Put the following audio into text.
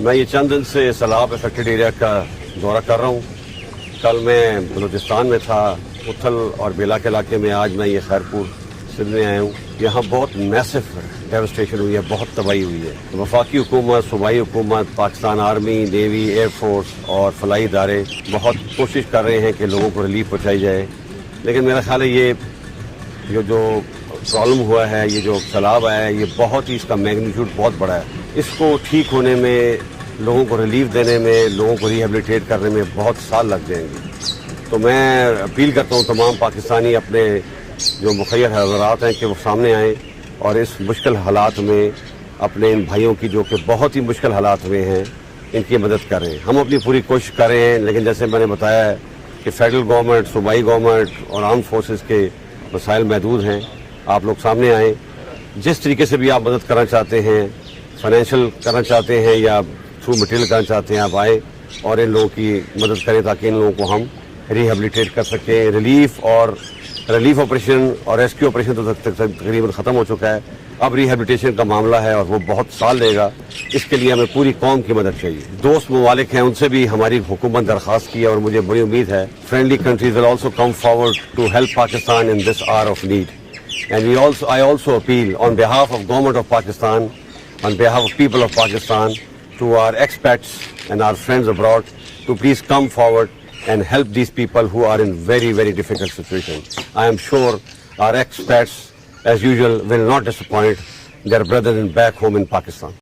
میں یہ چند دن سے سیلاب افیکٹڈ ایریا کا دورہ کر رہا ہوں. کل میں بلوچستان میں تھا, اتھل اور بیلا کے علاقے میں. آج میں یہ خیرپور سندھ میں آیا ہوں. یہاں بہت میسو ڈیوسٹیشن ہوئی ہے, بہت تباہی ہوئی ہے. وفاقی حکومت, صوبائی حکومت, Pakistan army, navy, air force اور فلاحی ادارے بہت کوشش کر رہے ہیں کہ لوگوں کو ریلیف پہنچائی جائے. لیکن میرا خیال ہے یہ جو پرابلم ہوا ہے, یہ جو سیلاب آیا ہے, یہ بہت ہی, اس کا میگنیٹیوڈ بہت بڑا ہے. اس کو ٹھیک ہونے میں, لوگوں کو ریلیف دینے میں, لوگوں کو ریہیبلیٹیٹ کرنے میں بہت سال لگ جائیں گے. تو میں اپیل کرتا ہوں تمام پاکستانی اپنے جو مخیر حضرات ہیں کہ وہ سامنے آئیں اور اس مشکل حالات میں اپنے ان بھائیوں کی, جو کہ بہت ہی مشکل حالات میں ہیں, ان کی مدد کریں. ہم اپنی پوری کوشش کر رہے ہیں, لیکن جیسے میں نے بتایا ہے کہ فیڈرل گورنمنٹ, صوبائی گورنمنٹ اور آرم فورسز کے وسائل محدود ہیں. آپ لوگ سامنے آئیں, جس طریقے سے بھی آپ مدد کرنا چاہتے ہیں, فائنینشیل کرنا چاہتے ہیں یا تھرو مٹیریل کرنا چاہتے ہیں, آپ آئیں اور ان لوگوں کی مدد کریں تاکہ ان لوگوں کو ہم ریہیبلیٹیٹ کر سکیں. ریلیف آپریشن اور ریسکیو آپریشن تو تقریباً ختم ہو چکا ہے. اب ریہیبلیٹیشن کا معاملہ ہے اور وہ بہت سال لے گا. اس کے لیے ہمیں پوری قوم کی مدد چاہیے. دوست ممالک ہیں, ان سے بھی ہماری حکومت درخواست کی ہے اور مجھے بڑی امید ہے friendly countries will also come forward to help Pakistan in this hour of need. And I also appeal on behalf of Government of Pakistan, on behalf of people of Pakistan, to our expats and our friends abroad to please come forward and help these people who are in very, very difficult situations. I am sure our expats, as usual, will not disappoint their brethren back home in Pakistan.